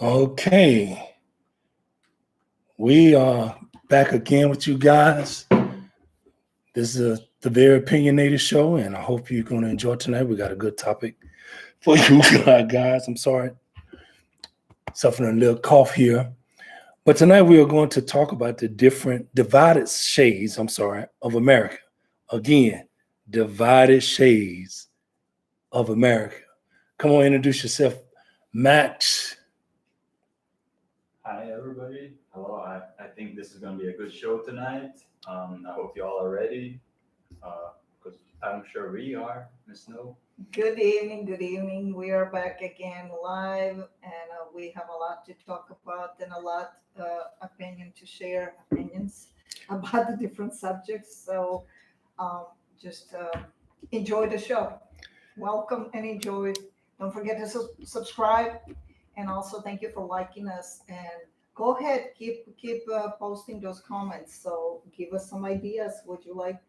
Okay, we are back again with you guys. This is the Very Opinionated Show, and I hope you're going to enjoy tonight. We got a good topic for you guys. I'm sorry, suffering a little cough here. But tonight we are going to talk about the different divided shades, of America. Again, divided shades of America. Come on, introduce yourself, Max. Hi, everybody. Hello. I think this is going to be a good show tonight. I hope you all are ready, because I'm sure we are. Miss Snow. Good evening, good evening. We are back again live, and we have a lot to talk about and a lot opinions about the different subjects. So just enjoy the show. Welcome and enjoy. Don't forget to subscribe, and also thank you for liking us. And go ahead, keep posting those comments. So give us some ideas. Would you like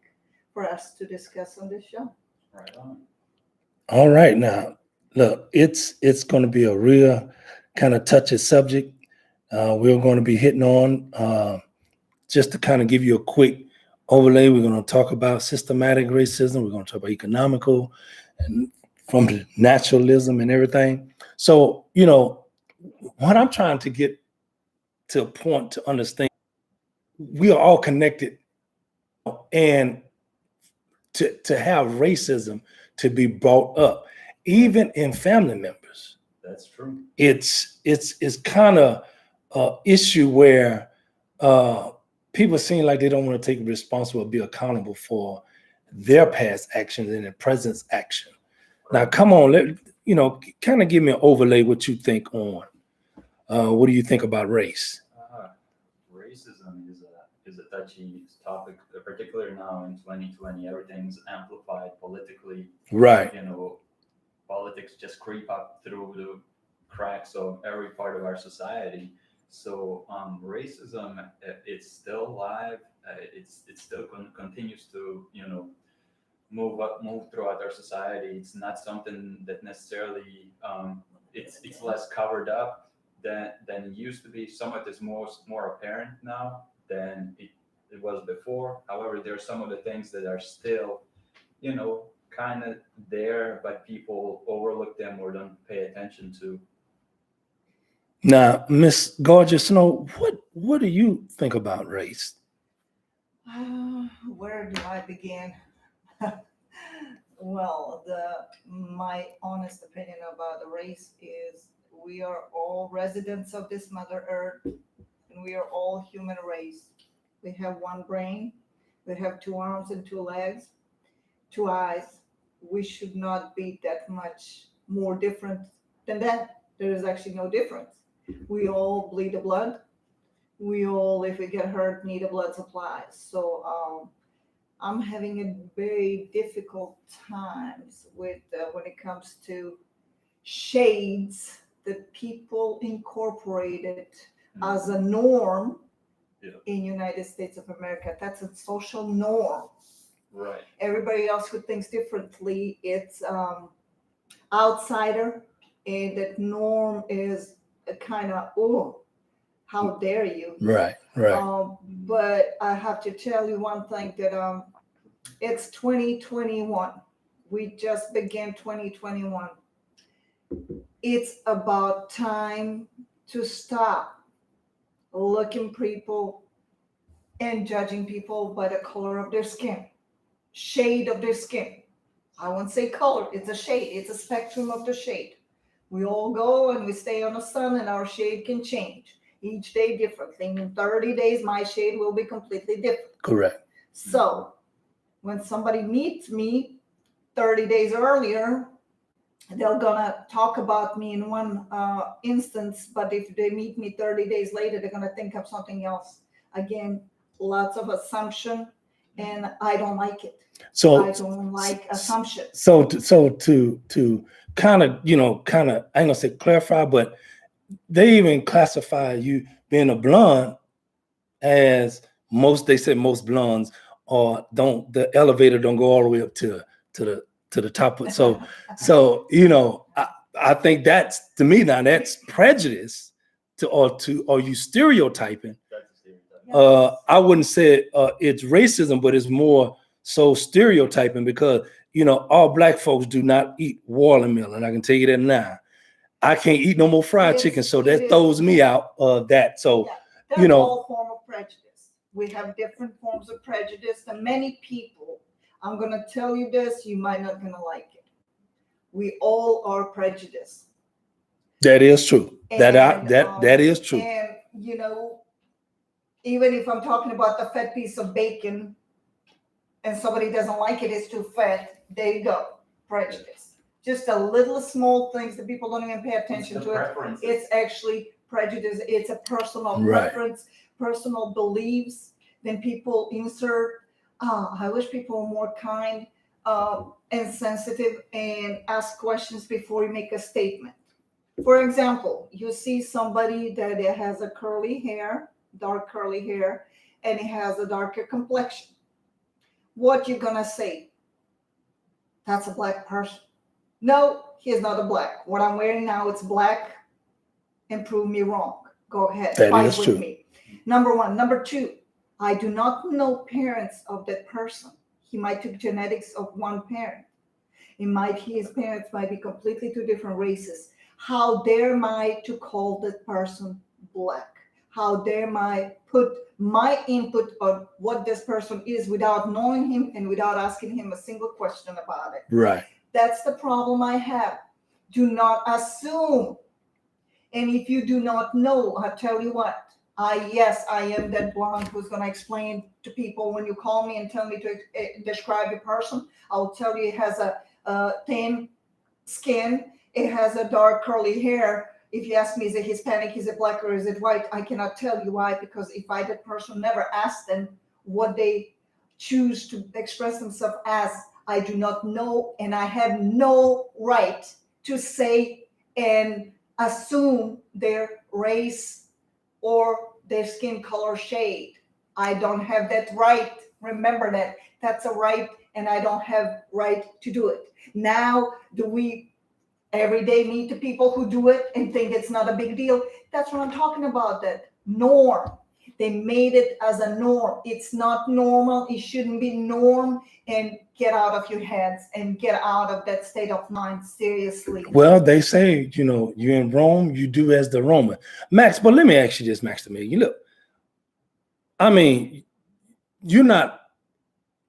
for us to discuss on this show? Right on. All right, now look, it's going to be a real kind of touchy subject. We're going to be hitting on just to kind of give you a quick overlay. We're going to talk about systematic racism. We're going to talk about economical and from naturalism and everything. So, what I'm trying to get to a point to understand, we are all connected, and to have racism to be brought up, even in family members. That's true. It's kind of an issue where people seem like they don't want to take responsibility, be accountable for their past actions and their present action. Now, come on, kind of give me an overlay what you think on. What do you think about race? Racism is a touchy topic, particularly now in 2020. Everything's amplified politically. Right. Politics just creep up through the cracks of every part of our society. So racism, it's still alive. It still continues to move throughout our society. It's not something that necessarily it's less covered up than it used to be. Some of it is more apparent now than it was before. However, there are some of the things that are still, kind of there, but people overlook them or don't pay attention to. Now, Miss Gorgeous Snow, what do you think about race? Where do I begin? Well, my honest opinion about the race is we are all residents of this Mother Earth, and we are all human race. We have one brain, we have 2 arms and 2 legs, 2 eyes. We should not be that much more different than that. There is actually no difference. We all bleed the blood. We all, if we get hurt, need a blood supply. So I'm having a very difficult times with when it comes to shades that people incorporated as a norm in United States of America. That's a social norm. Right. Everybody else who thinks differently, it's outsider, and that norm is a kind of, oh, how dare you? Right. But I have to tell you one thing, that it's 2021. We just began 2021. It's about time to stop looking people and judging people by the color of their skin, shade of their skin. I won't say color, it's a shade, it's a spectrum of the shade. We all go and we stay on the sun, and our shade can change each day differently. In 30 days, my shade will be completely different. Correct. So when somebody meets me 30 days earlier, they're gonna talk about me in one instance, but if they meet me 30 days later, they're gonna think of something else. Again, lots of assumption, and I don't like it. So I don't like assumptions. So to kind of, I ain't gonna say clarify, but they even classify you being a blonde as they said most blondes the elevator don't go all the way up to the top. So I think that's, to me now, that's prejudice or you stereotyping. That's a stereotype. Yes. I wouldn't say it's racism, but it's more so stereotyping because all black folks do not eat watermelon. I can tell you that now. I can't eat no more fried chicken, so It that is. throws me out of that. So Yeah, that's know- all form of prejudice. We have different forms of prejudice, and many people, I'm gonna tell you this, you might not gonna like it. We all are prejudiced. that is true. That And is true. And even if I'm talking about the fat piece of bacon and somebody doesn't like it, it's too fat, there you go, prejudice. Just a little small things that people don't even pay attention It's the to it. preferences. It's actually prejudice. It's a personal Right. preference, personal beliefs. Then people insert, I wish people were more kind and sensitive and ask questions before you make a statement. For example, you see somebody that has a curly hair, dark curly hair, and he has a darker complexion. What you gonna say? That's a black person. No, he is not a black. What I'm wearing now, it's black, and prove me wrong. Go ahead, That fight is with true. me. Number one. Number two, I do not know parents of that person. He might take genetics of one parent. His parents might be completely two different races. How dare I to call that person black? How dare I put my input on what this person is without knowing him and without asking him a single question about it? Right. That's the problem I have. Do not assume. And if you do not know, I tell you what, I am that blonde who's going to explain to people when you call me and tell me to describe a person. I'll tell you it has a thin skin, it has a dark curly hair. If you ask me, is it Hispanic, is it black, or is it white? I cannot tell you why, because if I, that person, never asked them what they choose to express themselves as, I do not know, and I have no right to say and assume their race or their skin color shade. I don't have that right. Remember that. That's a right, and I don't have right to do it. Now, do we every day meet the people who do it and think it's not a big deal? That's what I'm talking about, that norm. They made it as a norm. It's not normal. It shouldn't be norm. And get out of your heads and get out of that state of mind. Seriously. Well, they say, you're in Rome, you do as the Roman. Max, but let me ask you this, Max D'Amelio. Look, I mean,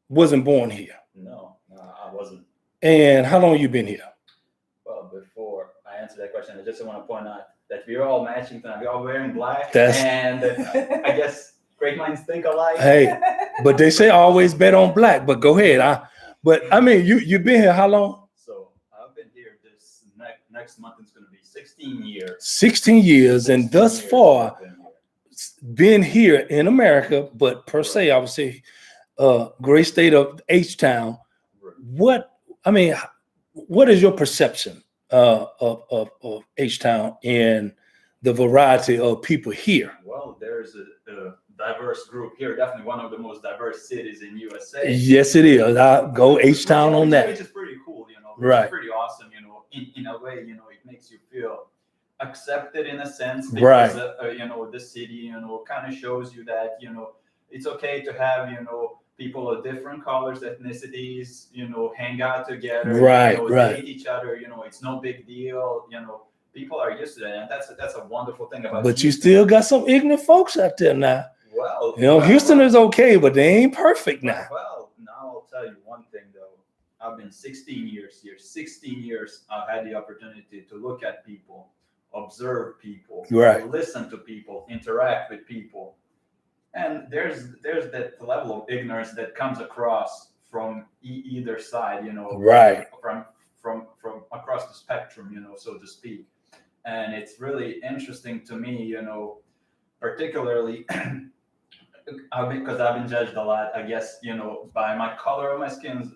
wasn't born here. No, I wasn't. And how long you been here? Well, before I answer that question, I just want to point out that we're all matching tonight. We're all wearing black, and I guess great minds think alike. Hey, but they say always bet on black. But go ahead. But I mean, you've been here how long? So I've been here this next month. It's going to be 16 years. 16 years, and thus far been here in America. But per se, I would say, great state of H-Town. What is your perception of H-Town and the variety of people here? Well, there's a diverse group here. Definitely one of the most diverse cities in USA. Yes, it is. I go H-Town on that. Which is pretty cool, Right. It's pretty awesome, in a way, it makes you feel accepted in a sense. Right. Because, the city, kind of shows you that, it's okay to have, people of different colors, ethnicities, hang out together, Right. date each other, it's no big deal, people are used to that, and that's a wonderful thing about. But you still got some ignorant folks out there now. Well, Houston is okay, but they ain't perfect now. Well, now I'll tell you one thing though. I've been 16 years here. 16 years I've had the opportunity to look at people, observe people, right. Listen to people, interact with people. And there's that level of ignorance that comes across from either side, right. From across the spectrum, so to speak. And it's really interesting to me, particularly because I've been judged a lot, I guess, by my color of my skin.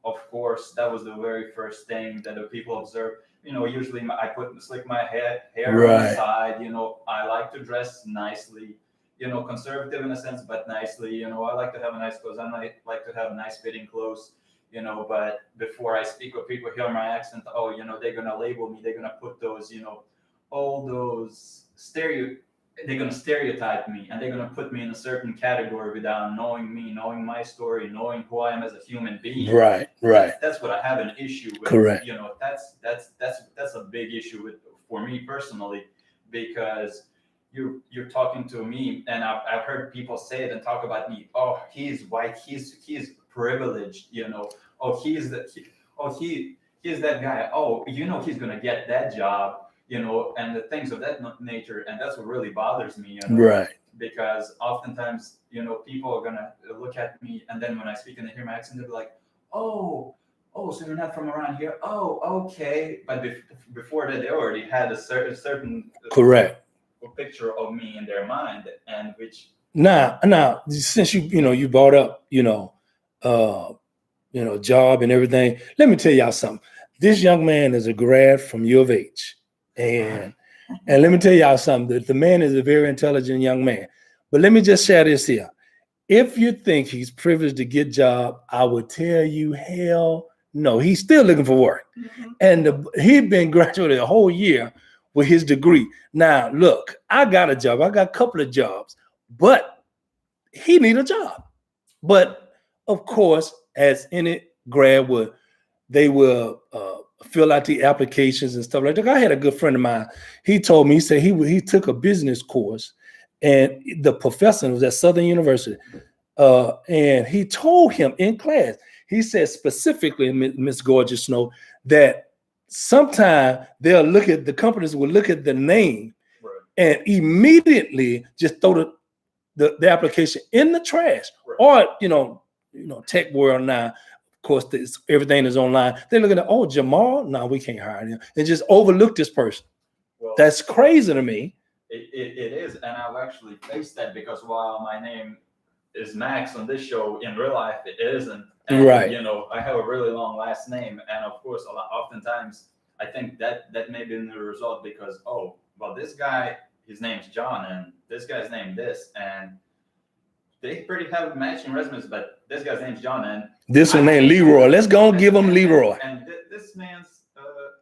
Of course, that was the very first thing that the people observe. Usually I slick my hair right. on the side. I like to dress nicely. Conservative in a sense, but nicely. I like to have nice clothes. I like to have nice fitting clothes. But before I speak with people, hear my accent. Oh, they're gonna label me. They're gonna put those, all those they're gonna stereotype me and they're gonna put me in a certain category without knowing me, knowing my story, knowing who I am as a human being. Right, right. That's what I have an issue with. Correct. You know, that's a big issue with for me personally, because you're talking to me, and I've heard people say it and talk about me. Oh, he's white. He's privileged. You know. Oh, he's that guy. Oh, you know, he's gonna get that job. You know, and the things of that nature, and that's what really bothers me. You know, Right. because oftentimes, you know, people are gonna look at me, and then when I speak and they hear my accent, they'll be like, oh, so you're not from around here? Oh, okay. But before that, they already had a certain Correct. picture of me in their mind, and which Now, since you brought up, job and everything, let me tell y'all something. This young man is a grad from U of H. And let me tell y'all something. The man is a very intelligent young man. But let me just share this here. If you think he's privileged to get job, I would tell you, hell no. He's still looking for work. Mhm. And he'd been graduated a whole year with his degree. Now, look, I got a job. I got a couple of jobs, but he need a job. But of course, as any grad would, they will fill out the applications and stuff like that. I had a good friend of mine. He told me, he said he took a business course, and the professor was at Southern University. And he told him in class, he said specifically, Miss Gorgeous Snow, that sometime the companies will look at the name right, and immediately just throw the application in the trash. right. Or tech world now, of course, everything is online. They're looking at, oh, Jamal, no, we can't hire him, and just overlook this person. Well, That's crazy to me. it is, and I've actually faced that, because while my name is Max on this show, in real life it isn't. And, Right. you know, I have a really long last name, and of course, oftentimes I think that may be the result, because this guy, his name's John, and this guy's name this, and they pretty have matching resumes, but this guy's name's John, and This one named Leroy. Let's go and give him Leroy. And this man's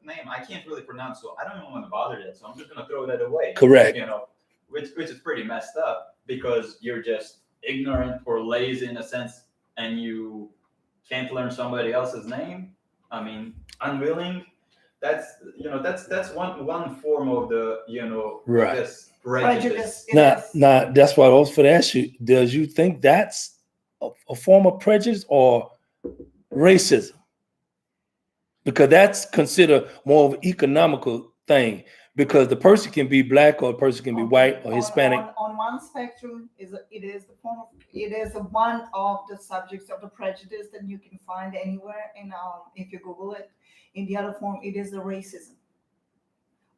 name I can't really pronounce, so I don't even want to bother that. So I'm just gonna throw that away. Correct. You know, which is pretty messed up, because you're just ignorant or lazy in a sense, and you can't learn somebody else's name. I mean, unwilling. That's one form of the Right. this prejudice. Yes. Now, that's what I was for to ask you. Does you think that's a form of prejudice or racism? Because that's considered more of an economical thing. Because the person can be black, or a person can be white or Hispanic. On one spectrum, it is one of the subjects of the prejudice that you can find anywhere, and if you Google it. In the other form, it is the racism.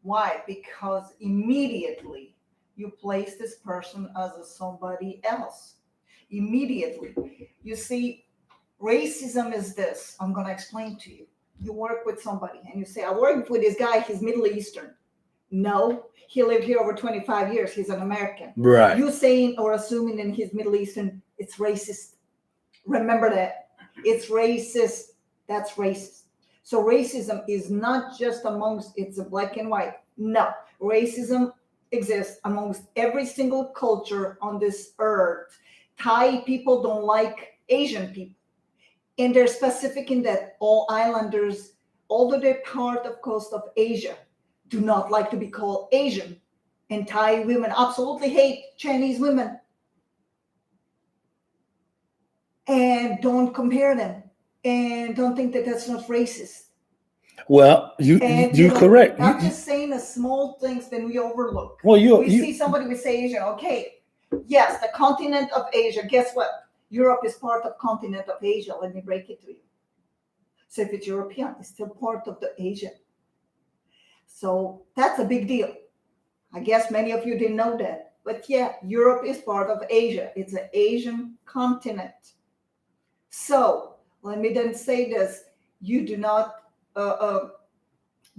Why? Because immediately you place this person as somebody else. Immediately, you see, racism is this. I'm going to explain to you. You work with somebody and you say, I work with this guy, he's Middle Eastern. No, he lived here over 25 years. He's an American. Right. You saying or assuming that he's Middle Eastern, it's racist. Remember that. It's racist. That's racist. So racism is not just it's a black and white. No, racism exists amongst every single culture on this earth. Thai people don't like Asian people. And they're specific in that all islanders, although they're part of coast of Asia, do not like to be called Asian. And Thai women absolutely hate Chinese women. And don't compare them. And don't think that that's not racist. Well, you're correct. I'm just saying the small things that we overlook. Well, we see somebody, we say Asian. Okay, yes, the continent of Asia. Guess what? Europe is part of continent of Asia. Let me break it to you. So if it's European, it's still part of the Asia. So that's a big deal. I guess many of you didn't know that. But yeah, Europe is part of Asia. It's an Asian continent. So let me then say this. You do not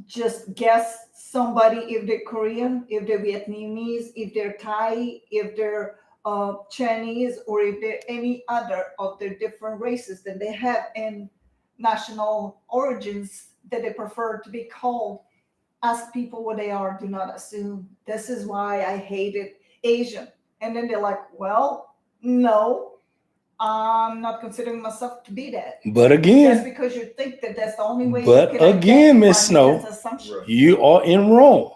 just guess somebody if they're Korean, if they're Vietnamese, if they're Thai, if they're Chinese, or if they're any other of the different races that they have in national origins that they prefer to be called. Ask people what they are. Do not assume. This is why I hate it. Asian. And then they're like, well, no, I'm not considering myself to be that. But Just again, because you think that that's the only way but you can again, identify Miss me, Snow, that's an assumption. Right. you are in Rome.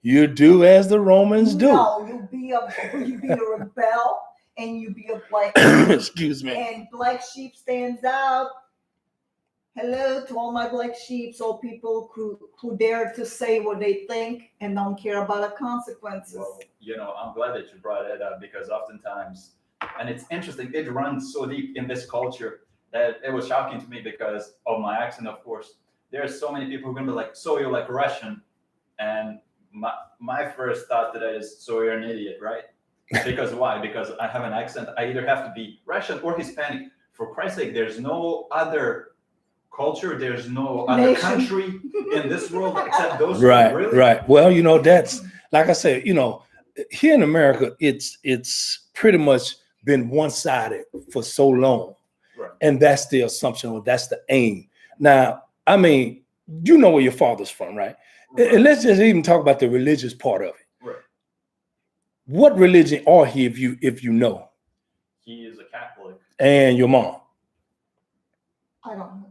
You do as the Romans do. No, you be a rebel, and you be a black Excuse me. and black sheep stands out. Hello to all my black sheep, all people who dare to say what they think and don't care about the consequences. Well, I'm glad that you brought it up because oftentimes, and it's interesting, it runs so deep in this culture that it was shocking to me because of my accent, of course. There are so many people who are going to be like, so you're like Russian. And my first thought to that is, so you're an idiot, right? Because why? Because I have an accent. I either have to be Russian or Hispanic. For Christ's sake, there's no other culture, there's no other Nation. country in this world except those two, Right, really? right. Well, that's like I said, here in America, it's pretty much been one-sided for so long. Right. And that's the assumption, or that's the aim. Now, I mean, you know where your father's from, right? Right. And let's just even talk about the religious part of it. Right. What religion are he if you know? He is a Catholic. And your mom? I don't know.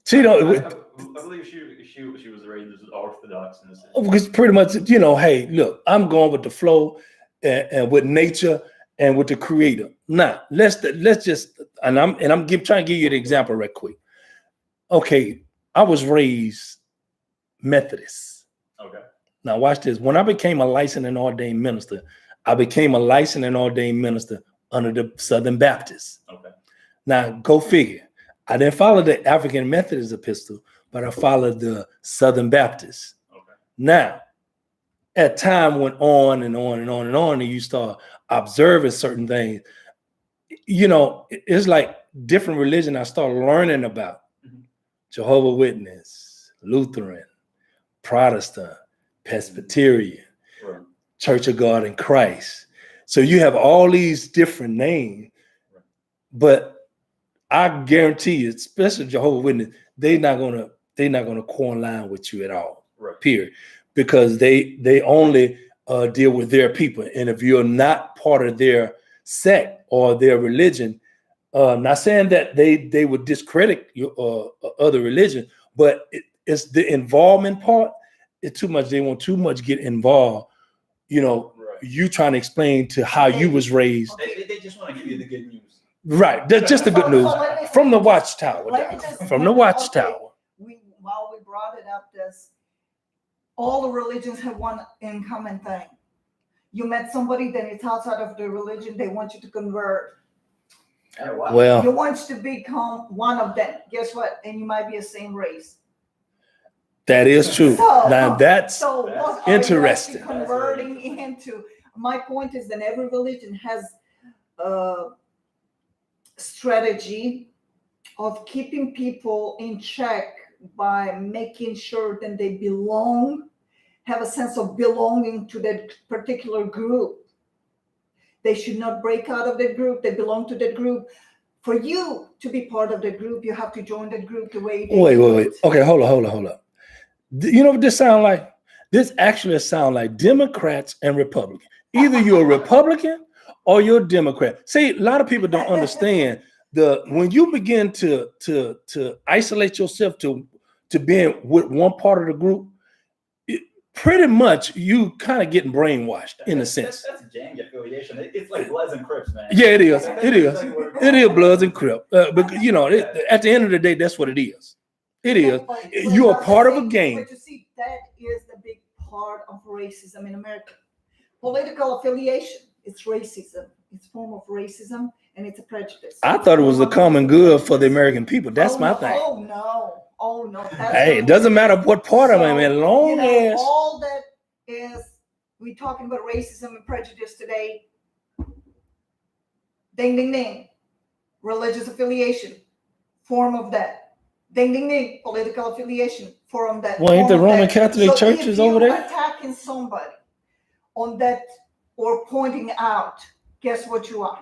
She I don't. believe she was raised as Orthodox in a sense. Because pretty much, hey, look, I'm going with the flow and with nature and with the Creator. Now, let's just, and I'm trying to give you the example right quick. Okay, I was raised Methodist. Okay. Now watch this. When I became a licensed and ordained minister, I became a licensed and ordained minister under the Southern Baptists. Okay. Now go figure. I didn't follow the African Methodist epistle, but I followed the Southern Baptists. Okay. Now, as time went on and on and on and on, and you start observing certain things, it's like different religion I started learning about. Mm-hmm. Jehovah's Witness, Lutheran, Protestant, Presbyterian, Right. Church of God in Christ. So you have all these different names, Right. but I guarantee you, especially Jehovah's Witness, they're not gonna co-align with you at all. Right. Period, because they only deal with their people, and if you're not part of their sect or their religion, not saying that they would discredit your other religion, but it's the involvement part. It's too much. They want too much get involved. Right. You trying to explain to how you was raised. They just want to give you the good news. Right. That's just the good news from the watchtower. From the watchtower. While we brought it up, all the religions have one in common thing. You met somebody, then it's outside of the religion. They want you to convert. Yeah, wow. Well, You want to become one of them. Guess what? And you might be the same race. that is true. Now that's what interesting. Are you converting into? My point is that every religion has a strategy of keeping people in check by making sure that they belong, have a sense of belonging to that particular group. They should not break out of that group. They belong to that group. For you to be part of that group, you have to join that group the way they Wait. do it. Okay, hold on. You know what this sound like? This actually sound like Democrats and Republicans. Either you're a Republican or you're a Democrat. See, a lot of people don't understand when you begin to isolate yourself to being with one part of the group, pretty much you kind of getting brainwashed in a sense. That's gang affiliation. It's like Bloods and Crips, man. Yeah, it is. It is Bloods and Crips. But at the end of the day, that's what it is. It is. But You are part of a gang. But you see, that is the big part of racism in America. Political affiliation, it's racism. It's a form of racism, and it's a prejudice. I thought it was a common good for the American people. That's my thing. Oh no. Hey, it doesn't matter what part of it, man. Long as all that is, we talking about racism and prejudice today. Ding, ding, ding. Religious affiliation, form of that. Ding, ding, ding. Political affiliation, form of that. Well, ain't the form of Roman that. Catholic churches over there? If you're attacking somebody on that or pointing out, guess what you are?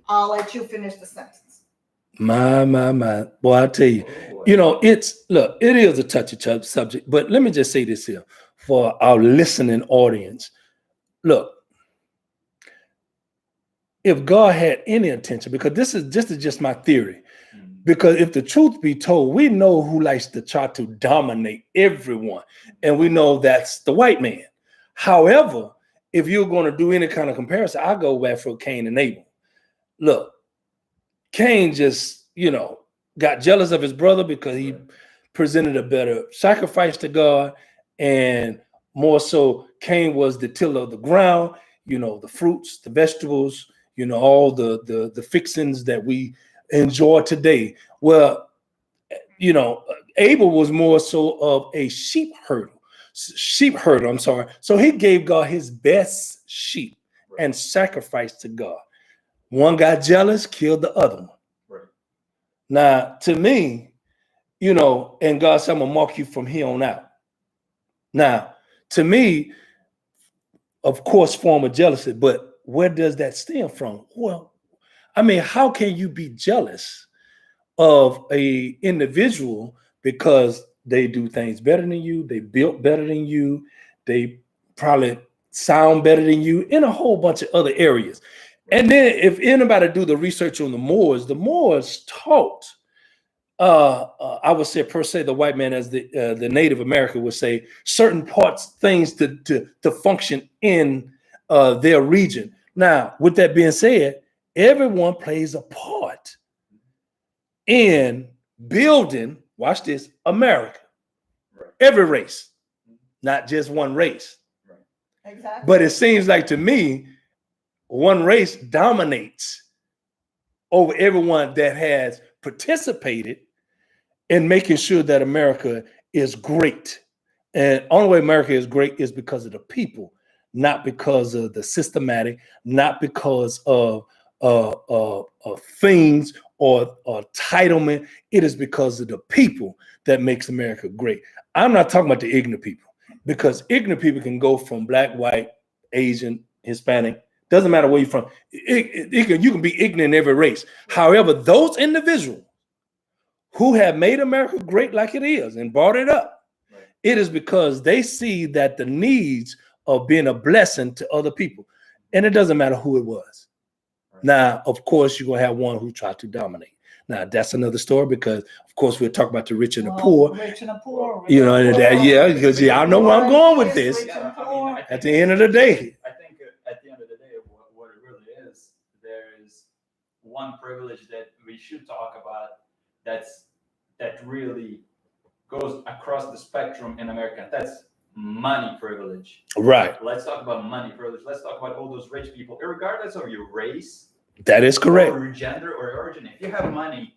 I'll let you finish the sentence. My. Boy, I tell you, Oh boy. you know, it is a touchy subject, but let me just say this here for our listening audience. Look, if God had any intention, because this is just my theory, Mm. because if the truth be told, we know who likes to try to dominate everyone, and we know that's the white man. However, if you're going to do any kind of comparison, I go back for Cain and Abel. Look, Cain just, got jealous of his brother because he presented a better sacrifice to God. And more so, Cain was the tiller of the ground, the fruits, the vegetables, all the fixings that we enjoy today. Well, Abel was more so of a sheep herder, I'm sorry. So he gave God his best sheep and sacrificed to God. One got jealous, killed the other one. Right. Now, to me, and God said, I'm gonna mark you from here on out. Now, to me, of course, form of jealousy, but where does that stem from? Well, I mean, how can you be jealous of a individual because they do things better than you, they built better than you, they probably sound better than you in a whole bunch of other areas? And then if anybody do the research on the Moors taught, I would say per se, the white man, as the Native American would say, certain parts, things to function in their region. Now, with that being said, everyone plays a part in building, watch this, America. Right. Every race, not just one race. Right. Exactly. But it seems like to me, one race dominates over everyone that has participated in making sure that America is great. And only way America is great is because of the people, not because of the systematic, not because of things or entitlement. It is because of the people that makes America great. I'm not talking about the ignorant people, because ignorant people can go from black, white, Asian, Hispanic, doesn't matter where you're from. You can be ignorant in every race. However, those individuals who have made America great like it is and brought it up, it is because they see that the needs of being a blessing to other people. And it doesn't matter who it was. Right. Now, of course, you're going to have one who tried to dominate. Now, that's another story, because, of course, we'll talk about the rich and the poor. Rich and the poor. And that, because y'all know where I'm going with this. Yeah, I mean, I At the end of the day. I think at the end of the day, what it really is, there is one privilege that we should talk about that really goes across the spectrum in America. That's money privilege. Right. Let's talk about money privilege. Let's talk about all those rich people, regardless of your race. That is correct. Or your gender or origin. If you have money,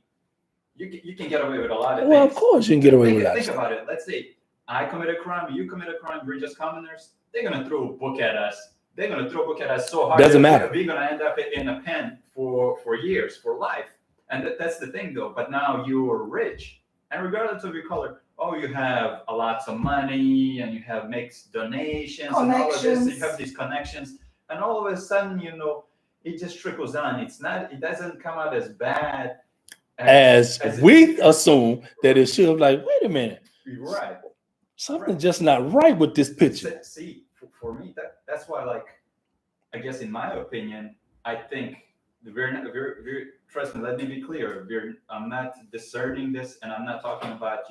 you can get away with a lot of things. Well, of course you can get away with that. Think about it. Let's say I commit a crime, you commit a crime, we're just commoners. They're gonna throw a book at us. They're gonna throw a book at us so hard. Doesn't matter. We're gonna end up in a pen for years, for life. And that's the thing, though. But now you're rich, and regardless of your color, you have a lots of money, and you have mixed donations, and all of this. You have these connections, and all of a sudden, it just trickles down. It doesn't come out as bad as we assume that it should. Like, wait a minute, right? Something's just not right with this picture. See, for me, that's why, like, I guess in my opinion, I think very trust me. Let me be clear. I'm not discerning this, and I'm not talking about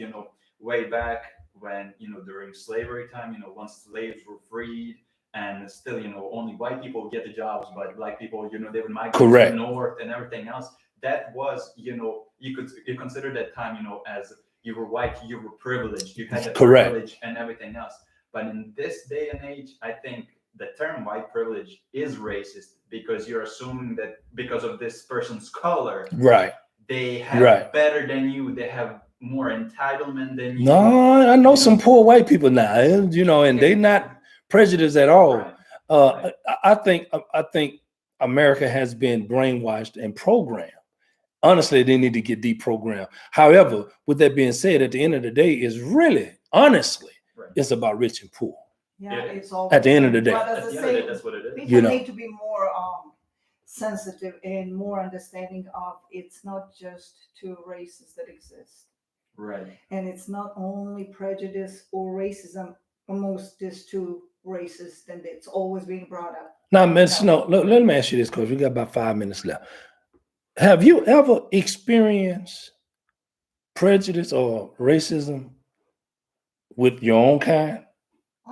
way back when during slavery time. Once slaves were freed. And still, only white people get the jobs, but black people, they would migrate to the north and everything else. That was, you consider that time, as you were white, you were privileged, you had the privilege and everything else. But in this day and age, I think the term white privilege is racist, because you're assuming that because of this person's color, right, they have better than you, they have more entitlement than you. No, I know some poor white people now, and they not prejudice at all. Right. I think America has been brainwashed and programmed. Honestly, they need to get deprogrammed. However, with that being said, at the end of the day, is really, honestly, it's about rich and poor. Yeah, it's all at the end of the day. But as I say, that's what it is. People need to be more sensitive and more understanding of it's not just two races that exist. Right. And it's not only prejudice or racism amongst these two races, then it's always being brought up. Now, Miss Snow, let me ask you this, because we got about 5 minutes left. Have you ever experienced prejudice or racism with your own kind?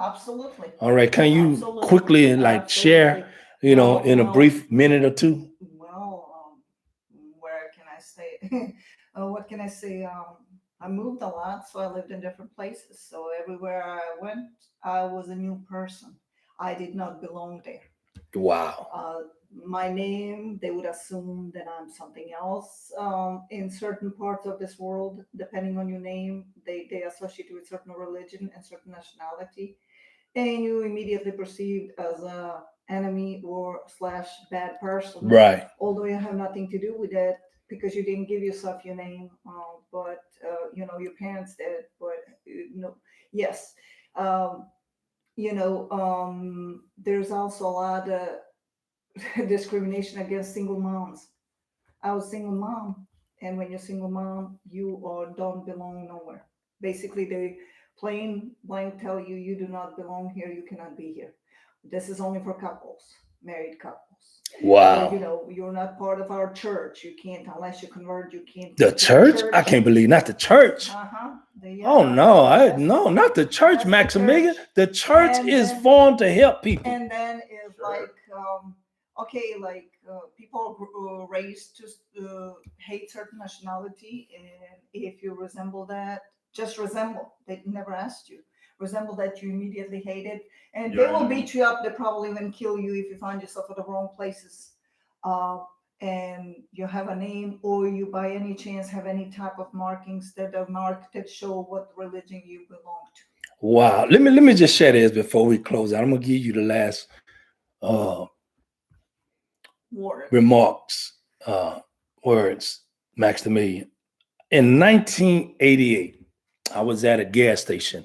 Absolutely. All right, can you Absolutely. quickly like share, you know, Well, in a well, brief minute or two? Well, where can I say? What can I say? I moved a lot, so I lived in different places. So everywhere I went, I was a new person. I did not belong there. Wow. My name, they would assume that I'm something else. In certain parts of this world, depending on your name, they associate you with certain religion and certain nationality, and you immediately perceived as a enemy or slash bad person. Right. Although you have nothing to do with it because you didn't give yourself your name, but you know your parents did. But you know, yes. There's also a lot of discrimination against single moms. I was single mom, and when you're single mom, you don't belong nowhere. Basically, they plain blank tell you you do not belong here. You cannot be here. This is only for couples, married couples. Wow. You know, you're not part of our church. You can't unless you convert. You can't. The church? I can't believe not the church. Oh no, no, not the church, Maximilian. The church is formed to help people. And then is like, okay, like people are raised to hate certain nationality, and if you resemble that, just resemble. They never asked you. Resemble that, you immediately hate it, and they will beat you up. They probably even kill you if you find yourself at the wrong places. And you have a name, or you by any chance have any type of markings that are marked that show what religion you belong to. Wow. Let me just share this before we close out. I'm gonna give you the last remarks, words, Maximilian. In 1988, I was at a gas station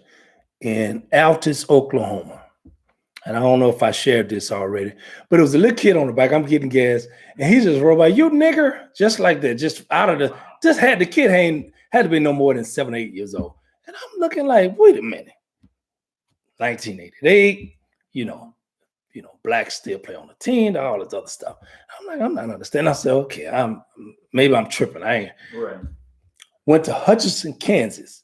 in Altus, Oklahoma. And I don't know if I shared this already, but it was a little kid on the back. I'm getting gas, and he just rolled by, "You nigger," just like that, just out of the, just had the kid had to be no more than 7 or 8 years old. And I'm looking like, wait a minute, 1988, you know, blacks still play on the team, all this other stuff. I'm like, I'm not understanding. I said, okay, maybe I'm tripping. I ain't. Right. Went to Hutchinson, Kansas,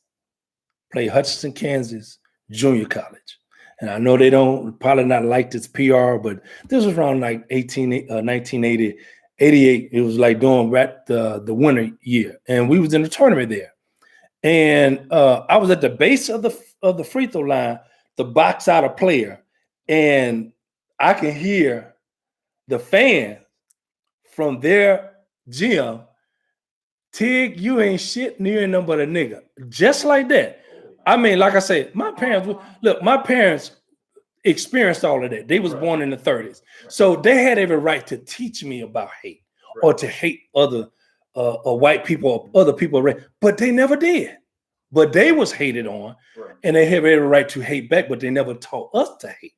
played Hutchinson, Kansas Junior College. And I know they don't probably not like this PR, but this was around like 1980, 88. It was like during the winter year. And we was in the tournament there. And I was at the base of the free throw line to box out a player. And I can hear the fan from their gym, "Tig, you ain't shit, you ain't nothing but a nigga." Just like that. I mean, like I said, my parents experienced all of that. They was born in the 30s. So they had every right to teach me about hate or to hate other white people or other people, but they never did. But they was hated on, and they have every right to hate back, but they never taught us to hate.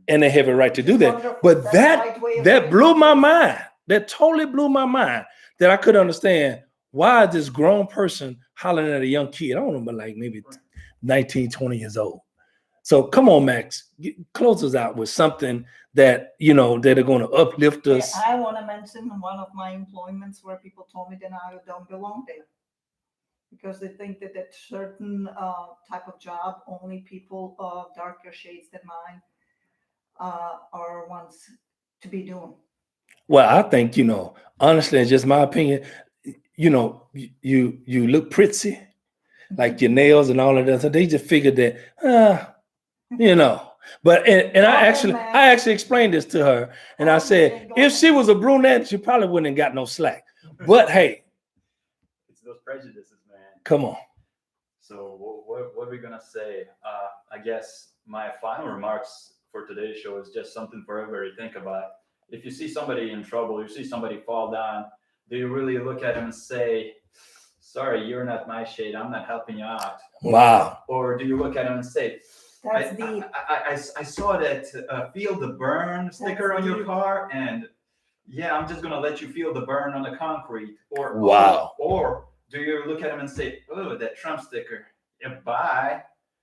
And they have a right to do that. But that blew my mind. That totally blew my mind, that I could understand why this grown person hollering at a young kid. I don't know, but like maybe 19, 20 years old. So come on, Max, close us out with something that, that are going to uplift us. I want to mention one of my employments where people told me that I don't belong there, because they think that certain type of job, only people of darker shades than mine are ones to be doing. Well, I think, honestly, it's just my opinion, you look pretty, like your nails and all of that. So they just figured that, but and I actually explained this to her, and I said, if she was a brunette, she probably wouldn't have got no slack. But hey, it's those prejudices, man. Come on. So what are we gonna say? I guess my final remarks for today's show is just something for everybody to think about. If you see somebody in trouble, you see somebody fall down, do you really look at them and say, "Sorry, you're not my shade, I'm not helping you out"? Wow. Or do you look at them and say, "That's deep. I saw that feel the burn sticker on your car, and yeah, I'm just gonna let you feel the burn on the concrete, or Wow. or do you look at him and say, oh, that Trump sticker, yeah, bye?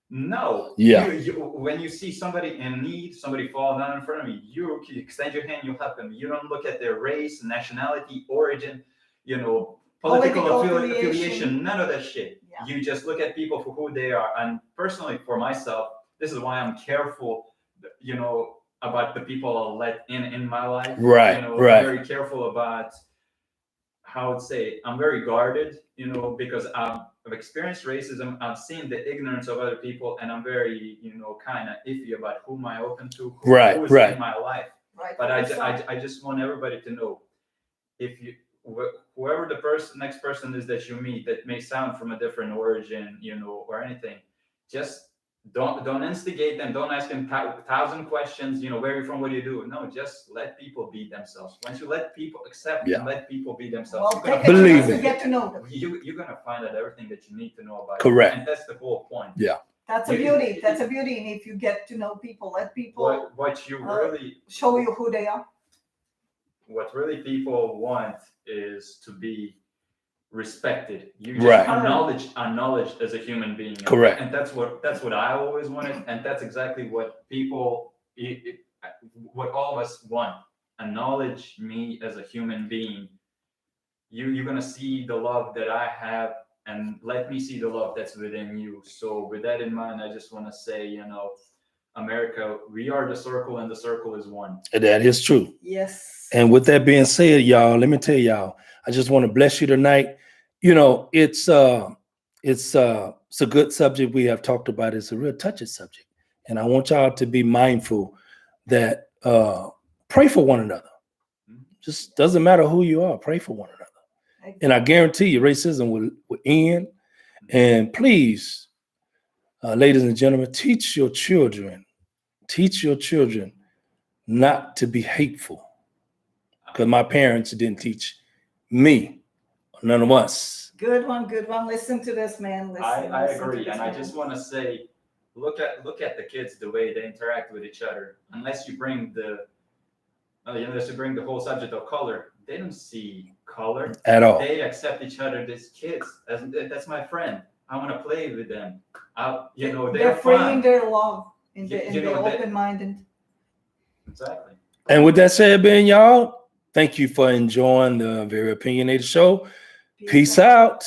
No. Yeah. You, when you see somebody in need, somebody fall down in front of you, you extend your hand, you help them. You don't look at their race, nationality, origin, political affiliation, none of that shit. Yeah. You just look at people for who they are. And personally, for myself, this is why I'm careful, about the people I'll let in my life. Right, right. I'm very careful about how I'd say, I'm very guarded, because I've experienced racism. I've seen the ignorance of other people, and I'm very, kind of iffy about whom I open to, who is in my life. Right. But I just want everybody to know, if you, whoever the next person is that you meet that may sound from a different origin, or anything, just don't instigate them. Don't ask them 1,000 questions. Where are you from? What do you do? No, just let people be themselves. Once you let people accept and let people be themselves, Well, take a believe chance me. to get to know them. You're gonna find out everything that you need to know about Correct. them. And that's the whole point. Yeah. That's a beauty. That's a beauty. And if you get to know people, let people What you really show you who they are. What really people want is to be respected. You just Right. acknowledged as a human being. Correct. And that's what I always wanted, and that's exactly what people, what all of us want. Acknowledge me as a human being. You're gonna see the love that I have, and let me see the love that's within you. So with that in mind, I just want to say, America, we are the circle, and the circle is one. That is true. Yes. And with that being said, y'all, let me tell y'all, I just want to bless you tonight. It's a good subject we have talked about. It's a real touchy subject. And I want y'all to be mindful that pray for one another. Just doesn't matter who you are, pray for one another. Exactly. And I guarantee you racism will end. And please, ladies and gentlemen, teach your children not to be hateful. Because my parents didn't teach me, none of us. Good one. Listen to this, man. I agree, and I just want to say, look at the kids, the way they interact with each other. Unless you bring the whole subject of color, they don't see color At all. They accept each other as kids. That's my friend. I want to play with them. They're freeing their love in the open minded. Exactly. And with that said, Ben, y'all, thank you for enjoying the Very Opinionated Show. Peace out.